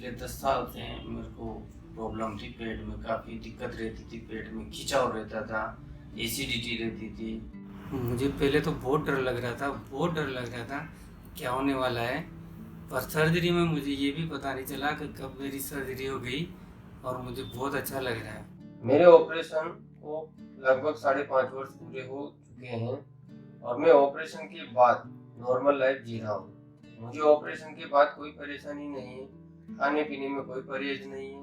पिछले 10 साल से मेरे को प्रॉब्लम थी। पेट में काफ़ी दिक्कत रहती थी, पेट में खिंचाव रहता था, एसिडिटी रहती थी। मुझे पहले तो बहुत डर लग रहा था, बहुत डर लग रहा था क्या होने वाला है। पर सर्जरी में मुझे ये भी पता नहीं चला कि कब मेरी सर्जरी हो गई और मुझे बहुत अच्छा लग रहा है। मेरे ऑपरेशन को लगभग 5.5 वर्ष पूरे हो चुके हैं और मैं ऑपरेशन के बाद नॉर्मल लाइफ जी रहा हूँ। मुझे ऑपरेशन के बाद कोई परेशानी नहीं है, खाने पीने में कोई परहेज नहीं है।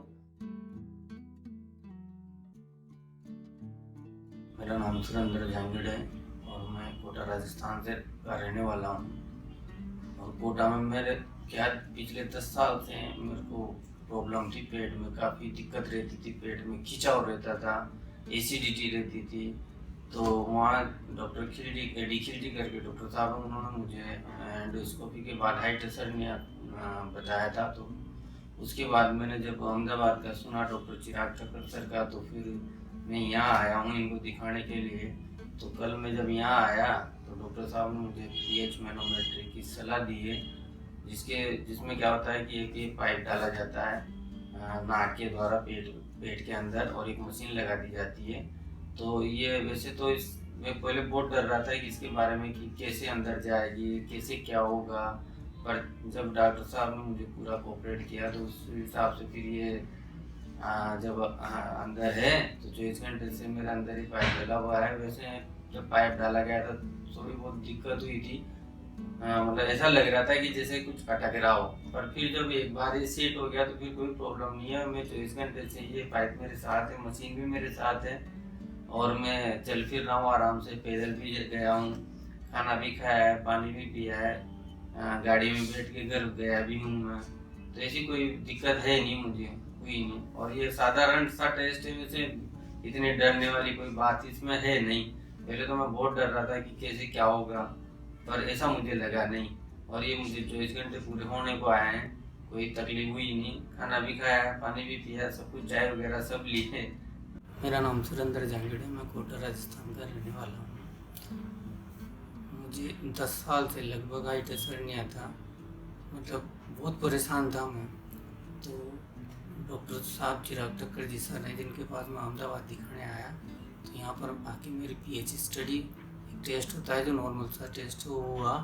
मेरा नाम सुरेंद्र जहांगीर है और मैं कोटा राजस्थान से का रहने वाला हूँ। और कोटा में मेरे क्या पिछले 10 साल से मेरे को प्रॉब्लम थी, पेट में काफ़ी दिक्कत रहती थी, पेट में खिंचाव रहता था, एसिडिटी रहती थी। तो वहाँ डॉक्टर खिल्डी एडी खिल्डी करके डॉक्टर साहब हैं, उन्होंने मुझे एंडोस्कोपी के बाद हाई टेसरनिया बताया था। तो उसके बाद मैंने जब अहमदाबाद का सुना डॉक्टर चिराग ठक्कर सर का, तो फिर मैं यहाँ आया हूँ इनको दिखाने के लिए। तो कल मैं जब यहाँ आया तो डॉक्टर साहब ने मुझे पीएच मैनोमेट्री की सलाह दी है, जिसमें क्या होता है कि एक पाइप डाला जाता है नाक के द्वारा पेट के अंदर और एक मशीन लगा दी जाती है। तो ये वैसे तो मैं पहले बहुत डर रहा था कि इसके बारे में कि कैसे अंदर जाएगी, कैसे क्या होगा। पर जब डॉक्टर साहब ने मुझे पूरा कोऑपरेट किया तो उस हिसाब से फिर ये जब अंदर है तो 24 घंटे से मेरे अंदर ही पाइप डला हुआ है। वैसे जब पाइप डाला गया था थोड़ी बहुत दिक्कत हुई थी, मतलब ऐसा लग रहा था कि जैसे कुछ अटक रहा हो। पर फिर जब एक बार ये सेट हो गया तो फिर कोई प्रॉब्लम नहीं है। मैं 24 घंटे से ये पाइप मेरे साथ है, मशीन भी मेरे साथ है और मैं चल फिर रहा हूँ आराम से, पैदल भी गया हूँ, खाना भी खाया है, पानी भी पिया है, गाड़ी में बैठ के घर गया भी हूँ मैं। तो ऐसी कोई दिक्कत है नहीं, मुझे हुई नहीं। और ये साधारण सा टेस्ट है, वैसे इतने डरने वाली कोई बात इसमें है नहीं। पहले तो मैं बहुत डर रहा था कि कैसे क्या होगा, पर ऐसा मुझे लगा नहीं। और ये मुझे 24 घंटे पूरे होने को आए हैं, कोई तकलीफ हुई नहीं, खाना भी खाया, पानी भी पिया, सब कुछ चाय वगैरह सब लिए। मेरा नाम सुरेंद्र जहांगीर है, मैं कोटा राजस्थान का रहने वाला हूँ। मुझे 10 साल से लगभग हाई टेसरनिया था, मतलब बहुत परेशान था मैं। तो डॉक्टर साहब चिराग ठक्कर जी सर हैं, जिनके पास मैं अहमदाबाद दिखाने आया। तो यहाँ पर आके मेरी पीएच स्टडी, एक टेस्ट होता है जो नॉर्मल सा टेस्ट वो हुआ।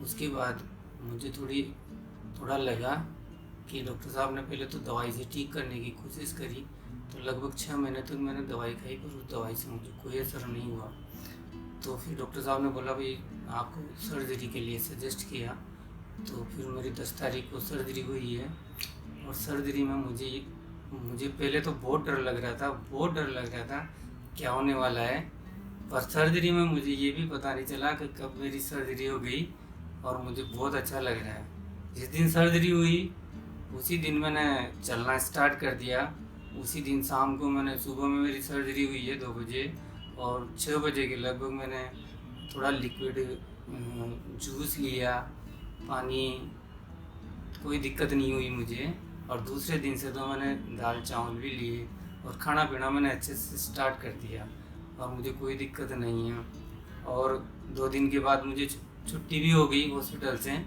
उसके बाद मुझे थोड़ा लगा कि डॉक्टर साहब ने पहले तो दवाई से ठीक करने की कोशिश करी। तो लगभग 6 महीने तक मैंने दवाई खाई, पर उस दवाई से मुझे कोई असर नहीं हुआ। तो फिर डॉक्टर साहब ने बोला भाई आपको सर्जरी के लिए सजेस्ट किया। तो फिर मेरी 10 तारीख को सर्जरी हुई है। और सर्जरी में मुझे पहले तो बहुत डर लग रहा था, बहुत डर लग रहा था क्या होने वाला है। पर सर्जरी में मुझे ये भी पता नहीं चला कि कब मेरी सर्जरी हो गई और मुझे बहुत अच्छा लग रहा है। जिस दिन सर्जरी हुई उसी दिन मैंने चलना स्टार्ट कर दिया। उसी दिन शाम को सुबह में मेरी सर्जरी हुई है 2 बजे, और 6 बजे के लगभग मैंने थोड़ा लिक्विड जूस लिया, पानी, कोई दिक्कत नहीं हुई मुझे। और दूसरे दिन से तो मैंने दाल चावल भी लिए और खाना पीना मैंने अच्छे से स्टार्ट कर दिया और मुझे कोई दिक्कत नहीं है। और 2 दिन के बाद मुझे छुट्टी भी हो गई हॉस्पिटल से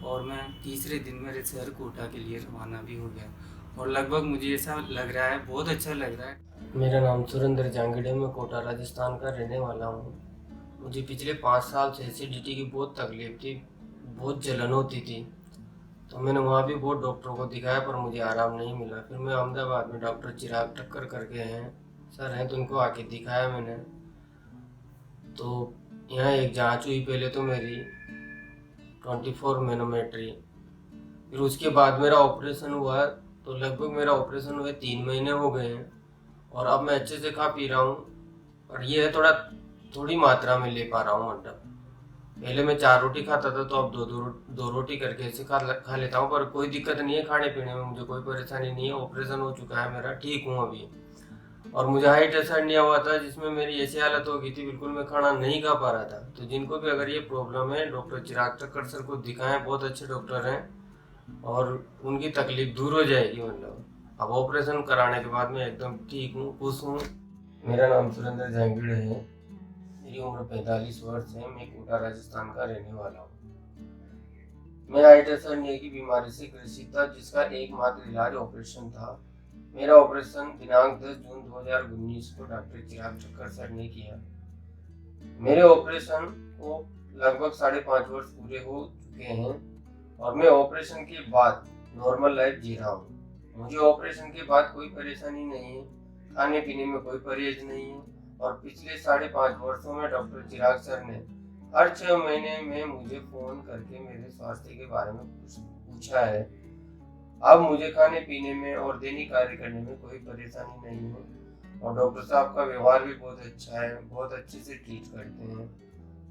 और मैं तीसरे दिन मेरे शहर कोटा के लिए रवाना भी हो गया। और लगभग मुझे ऐसा लग रहा है, बहुत अच्छा लग रहा है। मेरा नाम सुरेंद्र जहांगीर है, मैं कोटा राजस्थान का रहने वाला हूँ। मुझे पिछले 5 साल से एसिडिटी की बहुत तकलीफ थी, बहुत जलन होती थी। तो मैंने वहाँ भी बहुत डॉक्टरों को दिखाया पर मुझे आराम नहीं मिला। फिर मैं अहमदाबाद में डॉक्टर चिराग ठक्कर करके हैं सर हैं, तो उनको आके दिखाया मैंने। तो यहाँ एक जांच हुई पहले तो मेरी 24 मैनोमेट्री, फिर उसके बाद मेरा ऑपरेशन हुआ। तो लगभग मेरा ऑपरेशन हुए 3 महीने हो गए हैं और अब मैं अच्छे से खा पी रहा हूँ। और ये है थोड़ी मात्रा में ले पा रहा हूँ। मतलब पहले मैं 4 रोटी खाता था, तो अब दो रोटी करके ऐसे खा लेता हूँ। पर कोई दिक्कत नहीं है, खाने पीने में मुझे कोई परेशानी नहीं है। ऑपरेशन हो चुका है मेरा, ठीक हूँ अभी। और मुझे हाई टेसरनिया हुआ था जिसमें मेरी ऐसी हालत हो गई थी, बिल्कुल मैं खाना नहीं खा पा रहा था। तो जिनको भी अगर ये प्रॉब्लम है, डॉक्टर चिराग ठक्कर सर को दिखाएं, बहुत अच्छे डॉक्टर हैं और उनकी तकलीफ दूर हो जाएगी। मतलब अब ऑपरेशन कराने के बाद मैं एकदम ठीक हूँ, खुश हूँ। मेरा नाम सुरेंद्र जहांगीर है, मेरी उम्र 45 वर्ष है, मैं कोटा राजस्थान का रहने वाला हूँ। मैं हाइड्रोस हर्निया की बीमारी से ग्रसित था, जिसका एकमात्र इलाज ऑपरेशन था। मेरा ऑपरेशन दिनांक 10 जून 2019 को डॉक्टर चिराग ठक्कर सर ने किया। मेरे ऑपरेशन को लगभग 5.5 वर्ष पूरे हो चुके हैं और मैं ऑपरेशन के बाद नॉर्मल लाइफ जी रहा हूँ। मुझे ऑपरेशन के बाद कोई परेशानी नहीं है, खाने पीने में कोई परहेज नहीं है और पिछले 5.5 वर्षों में डॉक्टर चिराग सर ने हर 6 महीने में मुझे फोन करके मेरे स्वास्थ्य के बारे में पूछा है। अब मुझे खाने पीने में और दैनिक कार्य करने में कोई परेशानी नहीं है और डॉक्टर साहब का व्यवहार भी बहुत अच्छा है, बहुत अच्छे से ट्रीट करते हैं।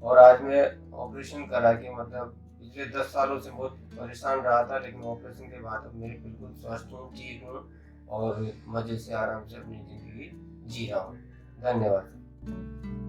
और आज मैं ऑपरेशन करा के पिछले 10 सालों से बहुत परेशान रहा था, लेकिन ऑपरेशन के बाद अब मैं बिल्कुल स्वस्थ हूँ, ठीक हूँ और मजे से आराम से अपनी जिंदगी जी रहा हूँ। धन्यवाद।